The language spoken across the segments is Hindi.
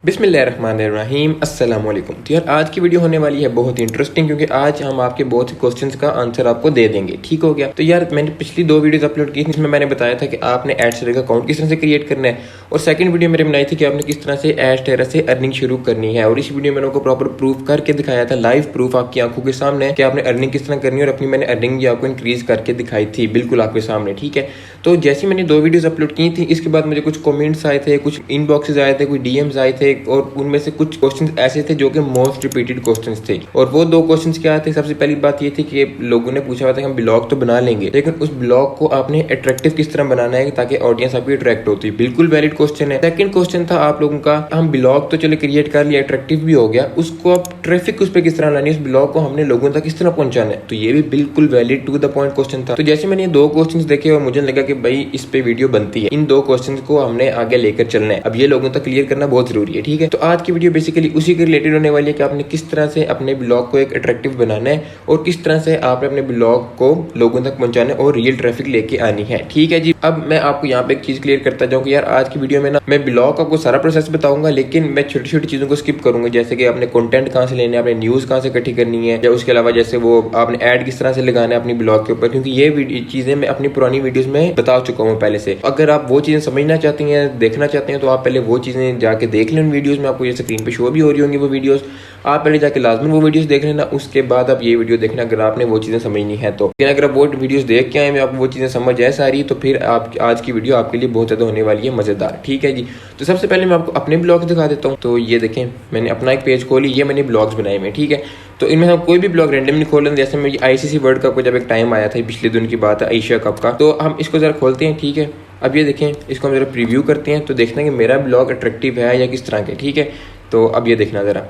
बिस्मिल्लाहिर्रहमानिर्रहीम अस्सलाम वालेकुम। तो यार आज की वीडियो होने वाली है बहुत ही इंटरेस्टिंग, क्योंकि आज हम आपके बहुत से क्वेश्चंस का आंसर आपको दे देंगे। ठीक हो गया। तो यार मैंने पिछली 2 वीडियोस अपलोड की थी, जिसमें मैंने बताया था कि आपने एडस्टेरा का अकाउंट किस तरह से क्रिएट करना है, और सेकंड वीडियो मैंने बनाई थी कि आपने किस तरह से एडस्टेरा से अर्निंग शुरू करनी है। और इस वीडियो में मैंने आपको प्रॉपर प्रूफ करके दिखाया था, लाइव प्रूफ आपकी आंखों के सामने कि आपने अर्निंग किस तरह करनी है, और अपनी मैंने अर्निंग भी आपको इंक्रीज करके दिखाई थी बिल्कुल आपके सामने। ठीक है। तो जैसे मैंने 2 वीडियोस अपलोड की थी, इसके बाद मुझे कुछ कमेंट्स आए थे, कुछ इनबॉक्सेस आए थे, कुछ डीएम्स आए थे, और उनमें से कुछ क्वेश्चंस ऐसे थे जो कि मोस्ट रिपीटेड क्वेश्चंस थे। और वो 2 क्वेश्चंस क्या थे? सबसे पहली बात ये थी कि लोगों ने पूछा हुआ था कि हम ब्लॉग तो बना लेंगे, लेकिन उस ब्लॉग को आपने अट्रैक्टिव किस तरह बनाना है ताकि ऑडियंस आपकी अट्रैक्ट होती है। बिल्कुल वैलिड क्वेश्चन है। सेकंड क्वेश्चन था आप लोगों का, हम ब्लॉग तो चले क्रिएट कर लिया, अट्रैक्टिव भी हो गया, उसको आप ट्रैफिक उस पर किस तरह लानी है, उस ब्लॉग को हमने लोगों तक किस तरह पहुंचाना है। तो ये भी बिल्कुल valid to the point question था। तो जैसे मैंने ये 2 क्वेश्चन देखे और मुझे लगा कि भाई इस पे वीडियो बनती है, इन 2 क्वेश्चन को हमने आगे लेकर चलना है। अब ये लोगों तक क्लियर करना बहुत जरूरी है। ठीक है। तो आज की वीडियो बेसिकली उसी के रिलेटेड होने वाली है कि आपने किस तरह से अपने ब्लॉग को एक अट्रैक्टिव बनाना है, और किस तरह से आपने अपने ब्लॉग को लोगों तक पहुंचाना है और रियल ट्रैफिक लेके आनी है। ठीक है जी। अब मैं आपको यहाँ पे एक चीज क्लियर करता जाऊँ कि यार आज की वीडियो में ना मैं ब्लॉग का आपको सारा प्रोसेस बताऊंगा, लेकिन मैं छोटी छोटी चीजों को स्किप करूंगा, जैसे कि आपने कंटेंट कहाँ से लेना है, आपने न्यूज कहाँ से इकट्ठी करनी है, या उसके अलावा जैसे वो आपने ऐड किस तरह से लगाना है अपनी ब्लॉग के ऊपर, क्योंकि ये चीजें मैं अपनी पुरानी वीडियोस में बता चुका हूँ पहले से। अगर आप वो चीजें समझना चाहती हैं, देखना चाहते हैं, तो आप पहले वो चीजें जाके देख लें। वीडियोस में आपको ये स्क्रीन पे शो भी हो रही होंगी वो वीडियोस, आप पहले जाके लाजमी वो वीडियोस देख लेना, उसके बाद आप ये वीडियो देखना अगर आपने वो चीजें समझनी है तो। लेकिन अगर आप वो वीडियोस देख के आए में आपको वो चीजें समझ आए सारी, तो फिर आप आज की वीडियो आपके लिए बहुत ज्यादा होने वाली है मजेदार। ठीक है जी। तो सबसे पहले मैं आपको अपने ब्लॉग दिखा देता हूँ। तो ये देखें, मैंने अपना एक पेज खोली, ये मैंने ब्लॉग्स बनाए हुए। ठीक है। तो इनमें हम कोई भी ब्लॉग रैंडम नहीं खोल रहे। जैसे मैं आईसीसी वर्ल्ड कप को जब एक टाइम आया था, पिछले दिन की बात है, एशिया कप का, तो हम इसको जरा खोलते हैं। ठीक है। अब ये देखें, इसको हम जरा प्रीव्यू करते हैं, तो देखते हैं कि मेरा ब्लॉग अट्रैक्टिव है या किस तरह के। ठीक है। तो अब ये देखना जरा,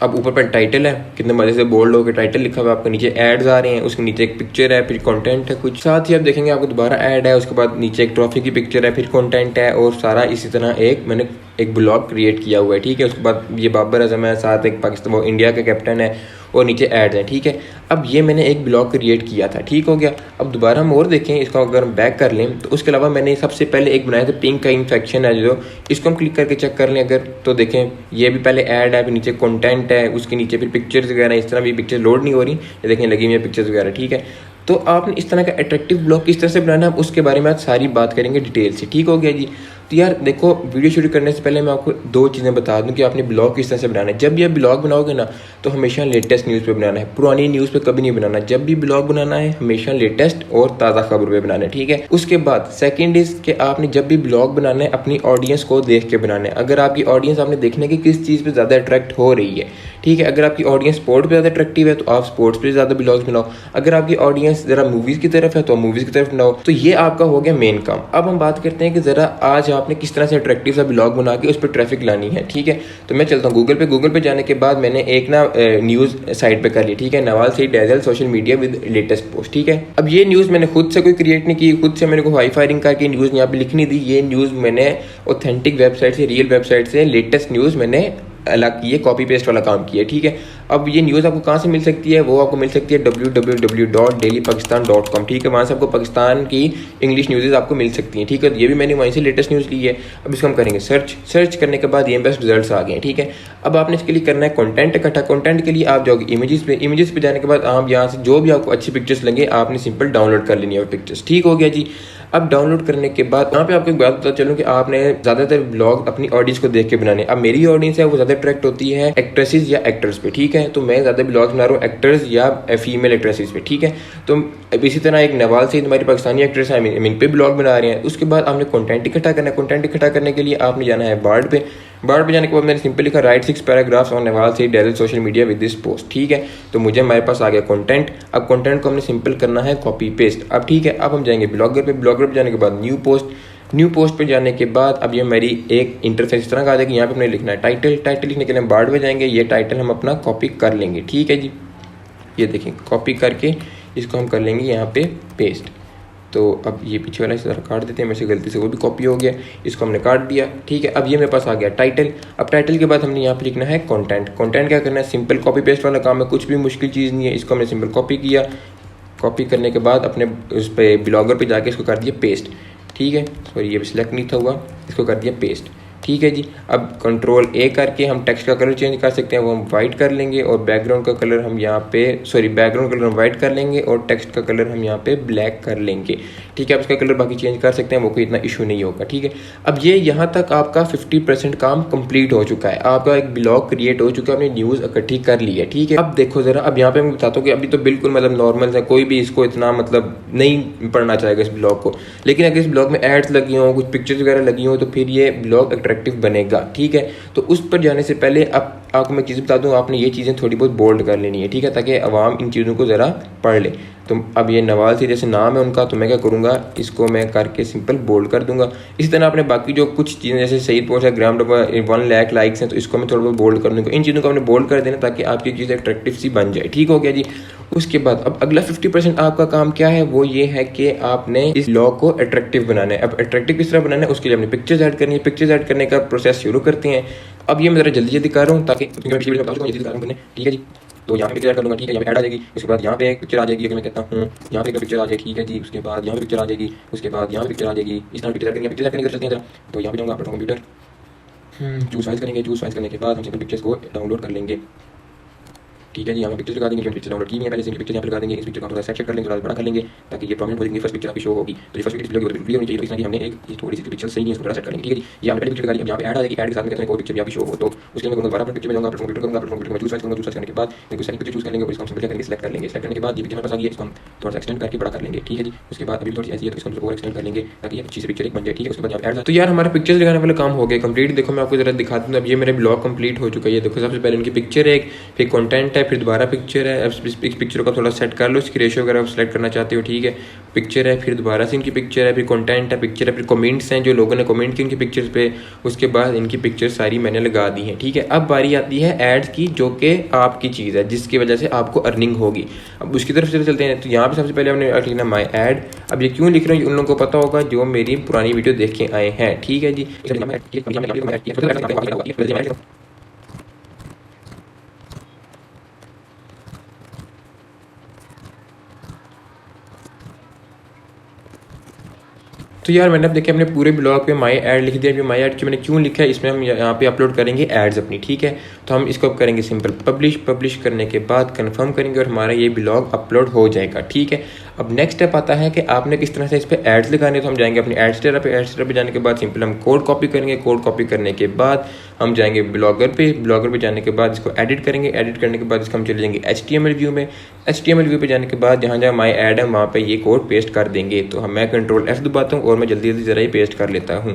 अब ऊपर पर टाइटल है, कितने मजे से बोल्ड होकर टाइटल लिखा हुआ है, आपको नीचे एड्स आ रहे हैं, उसके नीचे एक पिक्चर है, फिर कंटेंट है कुछ, साथ ही आप देखेंगे आपको दोबारा ऐड है, उसके बाद नीचे एक ट्रॉफी की पिक्चर है, फिर कंटेंट है, और सारा इसी तरह मैंने एक ब्लॉग क्रिएट किया हुआ है। ठीक है। उसके बाद ये बाबर आजम है, साथ एक पाकिस्तान वो इंडिया का कैप्टन है, और नीचे एड्स हैं। ठीक है। अब ये मैंने एक ब्लॉग क्रिएट किया था। ठीक हो गया। अब दोबारा हम और देखें, इसको अगर हम बैक कर लें, तो उसके अलावा मैंने सबसे पहले एक बनाया था, पिंक का इन्फेक्शन है जो, इसको हम क्लिक करके चेक कर लें अगर, तो देखें ये भी पहले ऐड है, फिर नीचे कंटेंट है, उसके नीचे फिर पिक्चर्स वगैरह, इस तरह भी पिक्चर लोड नहीं हो रही, ये देखें लगी हुई है पिक्चर्स वगैरह। ठीक है। तो आपने इस तरह का अट्रैक्टिव ब्लॉग किस तरह से बनाना है, उसके बारे में आज सारी बात करेंगे डिटेल से। ठीक हो गया जी। तो यार देखो, वीडियो शुरू करने से पहले मैं आपको 2 चीज़ें बता दूं कि आपने ब्लॉग किस तरह से बनाना है। जब भी आप ब्लॉग बनाओगे ना, तो हमेशा लेटेस्ट न्यूज़ पे बनाना है, पुरानी न्यूज़ पे कभी नहीं बनाना। जब भी ब्लॉग बनाना है हमेशा लेटेस्ट और ताज़ा खबर पे बनाना है। ठीक है। उसके बाद सेकंड इज कि आपने जब भी ब्लॉग बनाना है अपनी ऑडियंस को देख के बनाना है। अगर आपकी ऑडियंस आपने देखना है कि किस चीज़ पर ज़्यादा अट्रैक्ट हो रही है। ठीक है। अगर आपकी ऑडियंस स्पोर्ट पे ज़्यादा अट्रैक्टिव है तो आप स्पोर्ट्स पे ज़्यादा ब्लॉग्स बनाओ। अगर आपकी ऑडियंस ज़रा मूवीज़ की तरफ है तो आप मूवीज़ की तरफ बनाओ। तो ये आपका हो गया मेन काम। अब हम बात करते हैं कि ज़रा आज आपने किस तरह से अट्रैक्टिव सा ब्लॉग बना के उस पर ट्रैफिक लानी है। ठीक है। तो मैं चलता हूँ गूगल पे जाने के बाद मैंने एक ना न्यूज़ साइट पे कर ली। ठीक है। Nawaz Saeed dazzle social media with latest post. ठीक है। अब ये न्यूज़ मैंने खुद से कोई क्रिएट नहीं की, खुद से मैंने कोई हाई फायरिंग करके न्यूज़ यहाँ पे लिखनी दी। ये न्यूज़ मैंने ऑथेंटिक वेबसाइट से, रियल वेबसाइट से लेटेस्ट न्यूज़ मैंने अलग ये कॉपी पेस्ट वाला काम किया। ठीक है। अब ये न्यूज़ आपको कहाँ से मिल सकती है? वो आपको मिल सकती है www.dailypakistan.com। ठीक है। वहाँ से आपको पाकिस्तान की इंग्लिश न्यूज़ आपको मिल सकती हैं। ठीक है। ये भी मैंने वहीं से लेटेस्ट न्यूज़ ली है। अब इसको हम करेंगे सर्च करने के बाद ये बेस्ट रिजल्ट्स आ गए हैं। ठीक है। अब आपने इसके लिए करना है कंटेंट इकट्ठा। कंटेंट के लिए आप जाओगे इमेजेस पे जाने के बाद आप यहाँ से जो भी आपको अच्छी पिक्चर्स लगे आपने सिंपल डाउनलोड कर लेनी है पिक्चर्स। ठीक हो गया जी। अब डाउनलोड करने के बाद यहाँ पे आपको एक बात पता चलूँ कि आपने ज़्यादातर ब्लॉग अपनी ऑडियंस को देख के बनाने। अब मेरी ऑडियंस है वो ज़्यादा अट्रैक्ट होती है एक्ट्रेसेस या एक्टर्स पे। ठीक है। तो मैं ज़्यादा ब्लॉग बना रहा हूँ एक्टर्स या फीमेल एक्ट्रेसेस पे। ठीक है। तो इसी तरह एक नवाज सईद हमारी पाकिस्तानी एक्ट्रेस है, इन पे ब्लॉग बना रहे हैं। उसके बाद आपने कंटेंट इकट्ठा करना है। कंटेंट इकट्ठा करने के लिए आपने जाना है बार्ड पे जाने के बाद मैंने सिंपल लिखा write 6 paragraphs on Nawaz Saeed dazzle social media with this post. ठीक है। तो मुझे हमारे पास आ गया कंटेंट। अब कंटेंट को हमने सिंपल करना है कॉपी पेस्ट। अब ठीक है। अब हम जाएंगे ब्लॉगर पे जाने के बाद न्यू पोस्ट पे जाने के बाद अब ये मेरी एक इंटरफेस इस तरह का आ जाएगी। यहाँ पे हमने लिखना है टाइटल लिखने के लिए हम बार्ड में जाएंगे। ये टाइटल हम अपना कॉपी कर लेंगे। ठीक है जी। ये देखें कॉपी करके इसको हम कर लेंगे यहाँ पे पेस्ट। तो अब ये पीछे वाला इस तरह काट देते हैं, मेरे से गलती से वो भी कॉपी हो गया, इसको हमने काट दिया। ठीक है। अब ये मेरे पास आ गया टाइटल। अब टाइटल के बाद हमने यहाँ पे लिखना है कंटेंट क्या करना है? सिंपल कॉपी पेस्ट वाला काम है, कुछ भी मुश्किल चीज़ नहीं है। इसको हमने सिंपल कॉपी किया। कॉपी करने के बाद अपने उस पर ब्लॉगर पे जाके इसको कर दिया पेस्ट। ठीक है। सॉरी ये सिलेक्ट नहीं था हुआ, इसको कर दिया पेस्ट। ठीक है जी। अब कंट्रोल ए करके हम टेक्स्ट का कलर चेंज कर सकते हैं, वो हम वाइट कर लेंगे और बैकग्राउंड का कलर हम यहाँ पे बैकग्राउंड कलर हम वाइट कर लेंगे और टेक्स्ट का कलर हम यहाँ पे ब्लैक कर लेंगे, ठीक है। अब इसका कलर बाकी चेंज कर सकते हैं, वो कोई इतना इशू नहीं होगा, ठीक है। अब ये यहाँ तक आपका 50% काम कंप्लीट हो चुका है, आपका एक ब्लॉग क्रिएट हो चुका है, आपने न्यूज़ इकट्ठी कर ली है, ठीक है। अब देखो ज़रा, अब यहाँ पे मैं बताता हूँ कि अभी तो बिल्कुल मतलब नॉर्मल है, कोई भी इसको इतना मतलब नहीं पढ़ना चाहेगा इस ब्लॉग को, लेकिन अगर इस ब्लॉग में एड्स लगी हो, कुछ पिक्चर्स वगैरह लगी हो, तो फिर ये ब्लॉग अट्रैक्टिव बनेगा, ठीक है। तो उस पर जाने से पहले अब आपको मैं चीज़ बता दूं, आपने ये चीज़ें थोड़ी बहुत बोल्ड कर लेनी है, ठीक है, ताकि अवाम इन चीज़ों को ज़रा पढ़ ले। तो अब ये नवाज से जैसे नाम है उनका, तो मैं क्या करूँगा, इसको मैं करके सिंपल बोल्ड कर दूंगा। इसी तरह आपने बाकी जो कुछ चीज़ें जैसे सईद पोस्ट ग्राम 1 लाख लाइक्स हैं, तो इसको मैं थोड़ा बहुत बोल्ड कर दूँगा। इन चीज़ों को आपने बोल्ड कर देना ताकि आपकी चीज़ अट्रैक्टिव सी बन जाए, ठीक हो गया जी। उसके बाद अब अगला 50% आपका काम क्या है, वो ये है कि आपने इस ब्लॉग को अट्रैक्टिव बनाना है। अब अट्रैक्टिव किस तरह बनाना है, उसके लिए आपने पिक्चर्स ऐड करनी है। पिक्चर्स ऐड करने का प्रोसेस शुरू करते हैं। अब ये मैं ज़रा जल्दी जल्दी कर रहा हूँ ताकि ठीक है जी। तो यहाँ पे पिक्चर ऐड कर लूँगा, ठीक है, यहाँ पे ऐड आ जाएगी। उसके बाद यहाँ पे एक पिक्चर आ जाएगी, अगर मैं कहता हूँ यहाँ पे एक पिक्चर आ जाएगी, ठीक है जी। उसके बाद यहाँ पे पिक्चर आ जाएगी, उसके बाद यहाँ पे पिक्चर आ जाएगी। इस तरह पिक्चर ऐड करने कर सकते हैं। तो यहाँ पे जाऊँगा अपना कंप्यूटर, चूज फाइल करेंगे। चूज फाइल करने के बाद हम सिंपल पिक्चर्स को डाउनलोड कर लेंगे, ठीक है जी। यहाँ पिक्चर लगा देंगे, पिक्चर डाउनलोड की है पहले से, पिक्चर यहाँ पे लगा देंगे। इस पिक्चर का थोड़ा सेट कर लेंगे, थोड़ा बड़ा कर लेंगे ताकि ये प्रॉब्लम हो जाएगी, फर्स्ट पिक्चर आपकी शो होगी। तो ये फर्स्ट पिक्चर बिल्कुल होनी चाहिए, तो इसलिए हमने एक थोड़ी सी पिक्चर सही है, इसको थोड़ा सेट करेंगे, ठीक है जी। ये हमने पहले पिक्चर लगा दी, अब यहाँ पे ऐड आ जाएगी, ऐड के साथ में कहते हैं कोई पिक्चर भी आपकी शो हो, तो उसके लिए मैं दोबारा अपने पिक्चर में जाऊँगा, अपने कंप्यूटर करूँगा, अपने कंप्यूटर में चूज फाइल करूँगा। चूज करने के बाद देखो सेकंड पिक्चर चूज कर लेंगे और इसको हम सिंपल करके सिलेक्ट कर लेंगे। सिलेक्ट करने के बाद ये पिक्चर हमारे पास आ गई है, इसको हम थोड़ा सा एक्सटेंड करके बड़ा कर लेंगे, ठीक है जी। उसके बाद अभी थोड़ी ऐसी है तो इसको और एक्सटेंड कर लेंगे ताकि अच्छी से पिक्चर एक बन जाए, ठीक है। उसके बाद यहाँ ऐड। तो यार हमारा पिक्चर्स लगाने वाला काम हो गया कंप्लीट। देखो मैं आपको जरा दिखाता हूँ, अब ये मेरा ब्लॉग कंप्लीट हो चुका है। ये देखो सबसे पहले इनकी पिक्चर है, फिर कंटेंट है, फिर दोबारा पिक्चर है। अब इस पिक्चर को थोड़ा सेट कर लो, इसकी रेशियो वगैरह आप सेलेक्ट करना चाहते हो, ठीक है। पिक्चर है, फिर दोबारा से इनकी पिक्चर है, फिर कंटेंट है, पिक्चर है, फिर कमेंट्स हैं जो लोगों ने कमेंट किए इनकी पिक्चर्स पे। उसके बाद इनकी पिक्चर सारी मैंने लगा दी है, ठीक है। अब बारी आती है एड्स की, जो कि आपकी चीज़ है जिसकी वजह से आपको अर्निंग होगी। अब उसकी तरफ से चलते हैं। तो यहाँ पे सबसे पहले हमने लिखना माई एड। अब ये क्यों लिख रहे हैं उन लोगों को पता होगा जो मेरी पुरानी वीडियो देख के आए हैं, ठीक है जी। तो यार मैंने अब देखिए अपने पूरे ब्लॉग पे माई ऐड लिख दिया। माई ऐड मैंने क्यों लिखा है, इसमें हम यहाँ पे अपलोड करेंगे एड्स अपनी, ठीक है। तो हम इसको करेंगे सिंपल पब्लिश करने के बाद कंफर्म करेंगे और हमारा ये ब्लॉग अपलोड हो जाएगा, ठीक है। अब नेक्स्ट स्टेप आता है कि आपने किस तरह से इस पर एड्स लगाने। तो हम जाएंगे अपनी एड्स पे जाने के बाद सिंपल हम कोड कॉपी करेंगे। कोड कॉपी करने के बाद हम जाएंगे ब्लॉगर पे जाने के बाद इसको एडिट करेंगे। एडिट करने के बाद इसको हम चले जाएंगे HTML व्यू में। HTML व्यू पे जाने के बाद जहाँ जहाँ माई ऐड है वहाँ पे ये कोड पेस्ट कर देंगे। तो हम मैं कंट्रोल F दबाता हूँ और मैं जल्दी जल्दी ज़रा ही पेस्ट कर लेता हूँ।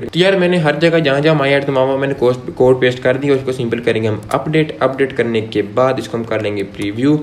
तो यार मैंने हर जगह जहाँ जहाँ माई ऐड मामा मैंने कोड पेस्ट कर दिया। उसको सिंपल करेंगे हम अपडेट करने के बाद इसको हम कर लेंगे प्रीव्यू।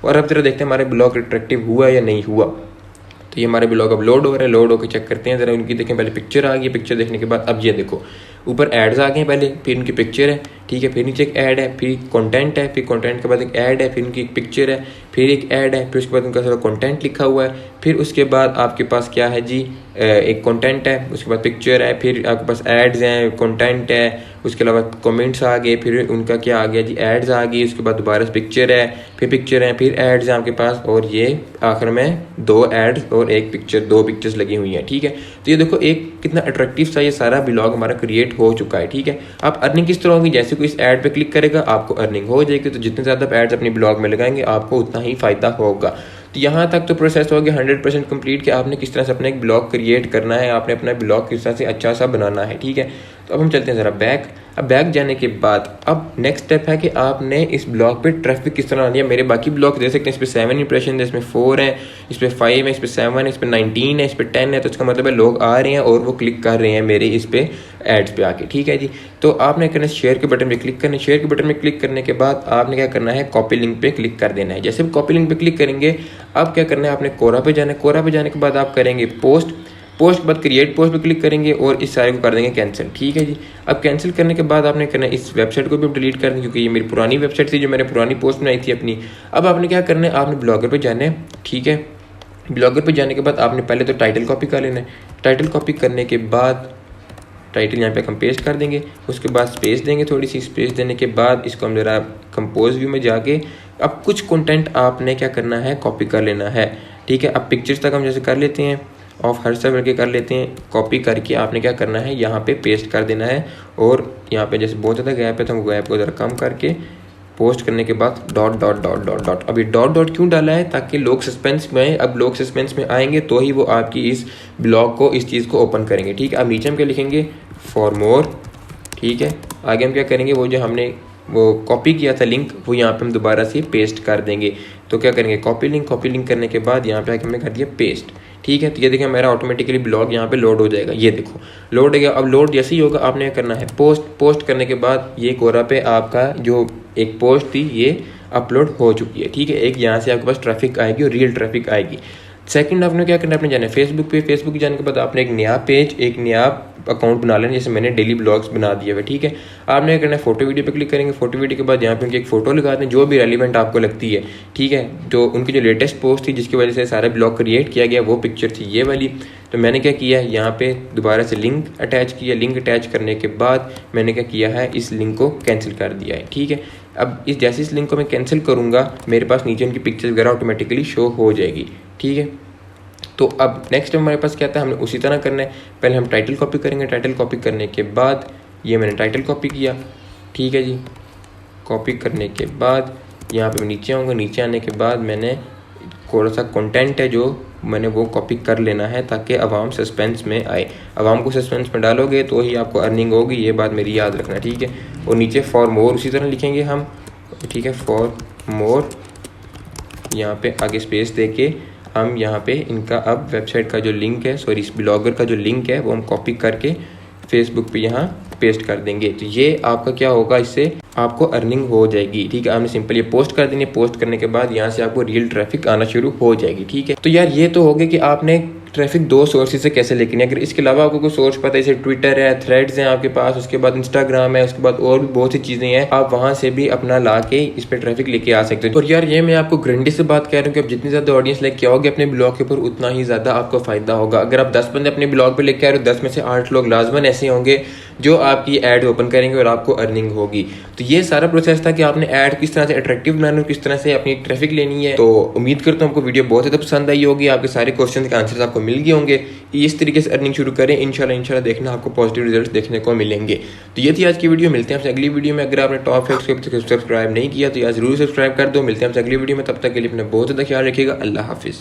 और अब जरा देखते हैं हमारे ब्लॉग अट्रैक्टिव हुआ या नहीं हुआ। तो ये हमारे ब्लॉग अब लोड हो रहा है, लोड होकर चेक करते हैं ज़रा उनकी। देखें पहले पिक्चर आ गई, पिक्चर देखने के बाद अब ये देखो ऊपर एड्स आ गए पहले, फिर उनकी पिक्चर है, ठीक है, फिर नीचे एक ऐड है, फिर कंटेंट है, फिर कंटेंट के बाद एक ऐड है, फिर उनकी एक पिक्चर है, फिर एक ऐड है, फिर उसके बाद उनका सारा कंटेंट लिखा हुआ है। फिर उसके बाद आपके पास क्या है जी, एक कंटेंट है, उसके बाद पिक्चर है, फिर आपके पास एड्स हैं, कंटेंट है, उसके अलावा कमेंट्स आ गए, फिर उनका क्या आ गया जी, एड्स आ गई, उसके बाद दोबारा पिक्चर है, फिर पिक्चर है, फिर एड्स हैं आपके पास, और ये आखिर में 2 एड्स और एक पिक्चर, 2 पिक्चर्स लगी हुई हैं, ठीक है। तो ये देखो एक कितना अट्रैक्टिव सा ये सारा ब्लॉग हमारा क्रिएट हो चुका है, ठीक है। आप अर्निंग किस तरह होगी, जैसे कोई इस ऐड पे क्लिक करेगा आपको अर्निंग हो जाएगी। तो जितने ज़्यादा आप एड्स अपनी ब्लॉग में लगाएंगे आपको उतना ही फ़ायदा होगा। तो यहाँ तक तो प्रोसेस हो गया 100% कंप्लीट कि आपने किस तरह से अपना एक ब्लॉग क्रिएट करना है, आपने अपना ब्लॉग किस तरह से अच्छा सा बनाना है, ठीक है। तो अब हम चलते हैं ज़रा बैक। अब बैक जाने के बाद अब नेक्स्ट स्टेप है कि आपने इस ब्लॉग पे ट्रैफिक किस तरह आनी है। मेरे बाकी ब्लॉग दे सकते हैं, इस पर 7 इंप्रेशन है, इसमें 4 है, इस पर 5 है, इस पर 7 है, इस पर 19 है, इस पर 10 है। तो इसका मतलब है लोग आ रहे हैं और वो क्लिक कर रहे हैं मेरे इस पे एड्स पे आके, ठीक है जी। तो आपने करना है शेयर के बटन पे क्लिक करना है। शेयर के बटन में क्लिक करने के बाद आपने क्या करना है, कॉपी लिंक पे क्लिक कर देना है। जैसे कॉपी लिंक पे क्लिक करेंगे अब क्या करना है, आपने कोरा पे जाना है। कोरा पे जाने के बाद आप करेंगे पोस्ट के बाद क्रिएट पोस्ट पे क्लिक करेंगे और इस सारे को कर देंगे कैंसिल, ठीक है जी। अब कैंसिल करने के बाद आपने करना है इस वेबसाइट को भी डिलीट कर दें, क्योंकि ये मेरी पुरानी वेबसाइट थी जो मैंने पुरानी पोस्ट बनाई थी अपनी। अब आपने क्या करना है, आपने ब्लॉगर पे जाना है, ठीक है। ब्लॉगर पे जाने के बाद आपने पहले तो टाइटल कॉपी कर लेना है। टाइटल कॉपी करने के बाद टाइटल यहाँ पे हम पेस्ट कर देंगे, उसके बाद स्पेस देंगे, थोड़ी सी स्पेस देने के बाद इसको हम जरा कंपोज व्यू में जाके अब कुछ कंटेंट आपने क्या करना है, कॉपी कर लेना है। ठीक है, अब पिक्चर्स तक हम जैसे कर लेते हैं, ऑफ हर सब करके कर लेते हैं, कॉपी करके आपने क्या करना है, यहाँ पे पेस्ट कर देना है। और यहाँ पे जैसे बहुत ज़्यादा गैप है तो हम गैप को ज़रा कम करके पोस्ट करने के बाद dot dot dot dot dot. अब ये डॉट डॉट क्यों डाला है, ताकि लोग सस्पेंस में, अब लोग सस्पेंस में आएंगे तो ही वो आपकी इस ब्लॉग को, इस चीज़ को ओपन करेंगे। ठीक है, अब नीचे हम क्या लिखेंगे, फॉर मोर। ठीक है, आगे हम क्या करेंगे, वो जो हमने वो कॉपी किया था लिंक, वो यहाँ पे हम दोबारा से पेस्ट कर देंगे। तो क्या करेंगे, कॉपी लिंक करने के बाद यहाँ पे आके हमने कर दिया पेस्ट। ठीक है, तो ये देखिए मेरा ऑटोमेटिकली ब्लॉग यहाँ पे लोड हो जाएगा। ये देखो लोड हो गया। अब लोड जैसे ही होगा आपने क्या करना है, पोस्ट करने के बाद ये कोरा पे आपका जो एक पोस्ट थी ये अपलोड हो चुकी है। ठीक है, एक यहाँ से आपके पास ट्रैफिक आएगी और रियल ट्रैफिक आएगी। सेकंड आपने क्या करना है, आपने जाना है फेसबुक पे। फेसबुक जाने के बाद आपने एक नया पेज, एक नया अकाउंट बना लेना, जैसे मैंने डेली ब्लॉग्स बना दिए हुए। ठीक है, आपने क्या करना है, फोटो वीडियो पे क्लिक करेंगे। फोटो वीडियो के बाद यहाँ पे उनकी एक फोटो लगा दें जो भी रेलिवेंट आपको लगती है। ठीक है, जो उनकी जो लेटेस्ट पोस्ट थी जिसकी वजह से सारा ब्लॉग क्रिएट किया गया, वो पिक्चर थी ये वाली। तो मैंने क्या किया, यहाँ पे दोबारा से लिंक अटैच किया। लिंक अटैच करने के बाद मैंने क्या किया है, इस लिंक को कैंसिल कर दिया है। ठीक है, अब जैसे इस लिंक को मैं कैंसिल करूँगा मेरे पास नीचे उनकी पिक्चर्स वगैरह ऑटोमेटिकली शो हो जाएगी। ठीक है, तो अब नेक्स्ट हमारे पास क्या था, हमने उसी तरह करना है। पहले हम टाइटल कॉपी करेंगे। टाइटल कॉपी करने के बाद ये मैंने टाइटल कॉपी किया। ठीक है जी, कॉपी करने के बाद यहाँ पे मैं नीचे आऊँगा। नीचे आने के बाद मैंने थोड़ा सा कंटेंट है जो मैंने वो कॉपी कर लेना है ताकि आवाम सस्पेंस में आए। आवाम को सस्पेंस में डालोगे तो ही आपको अर्निंग होगी, ये बात मेरी याद रखना। ठीक है, और नीचे फॉर मोर उसी तरह लिखेंगे हम। ठीक है, फॉर मोर यहाँ पे आगे स्पेस दे के हम यहाँ पे इनका अब वेबसाइट का जो लिंक है, सॉरी इस ब्लॉगर का जो लिंक है वो हम कॉपी करके फेसबुक पे यहाँ पेस्ट कर देंगे। तो ये आपका क्या होगा, इससे आपको अर्निंग हो जाएगी। ठीक है, आपने सिंपल ये पोस्ट कर देनी है। पोस्ट करने के बाद यहाँ से आपको रियल ट्रैफिक आना शुरू हो जाएगी। ठीक है, तो यार ये तो हो गया कि आपने ट्रैफिक दो सोर्सेज से कैसे लेके। अगर इसके अलावा आपको कोई सोर्स पता है, जैसे ट्विटर है, थ्रेड्स हैं आपके पास, उसके बाद इंस्टाग्राम है, उसके बाद और भी बहुत सी चीज़ें हैं, आप वहाँ से भी अपना ला के इस पर ट्रैफिक लेके आ सकते हो। और यार ये मैं आपको गारंटी से बात कह रहा हूँ कि आप जितनी ज़्यादा ऑडियंस लेके आओगे अपने ब्लॉग के ऊपर, उतना ही ज़्यादा आपको फ़ायदा होगा। अगर आप 10 बंदे अपने ब्लॉग पर लेके आ रहे हो, 10 में से 8 लोग लाजमन ऐसे होंगे जो आपकी ऐड ओपन करेंगे और आपको अर्निंग होगी। तो ये सारा प्रोसेस था कि आपने ऐड किस तरह से अट्रैक्टिव बनाना है, किस तरह से अपनी ट्रैफिक लेनी है। तो उम्मीद करता हूँ आपको वीडियो बहुत ज़्यादा पसंद आई होगी, आपके सारे क्वेश्चन के आंसर्स आपको मिल गए होंगे। इस तरीके से अर्निंग शुरू करें, इंशाल्लाह देखना आपको पॉजिटिव रिजल्ट देखने को मिलेंगे। तो ये थी आज की वीडियो, मिलते हैं आपसे अगली वीडियो में। अगर आपने टॉप फैक्ट्स को सब्सक्राइब नहीं किया तो यार जरूर सब्सक्राइब कर दो। मिलते हैं आपसे अगली वीडियो में, तब तक के लिए अपना बहुत ज़्यादा ख्याल रखिएगा। अल्लाह हाफिज़।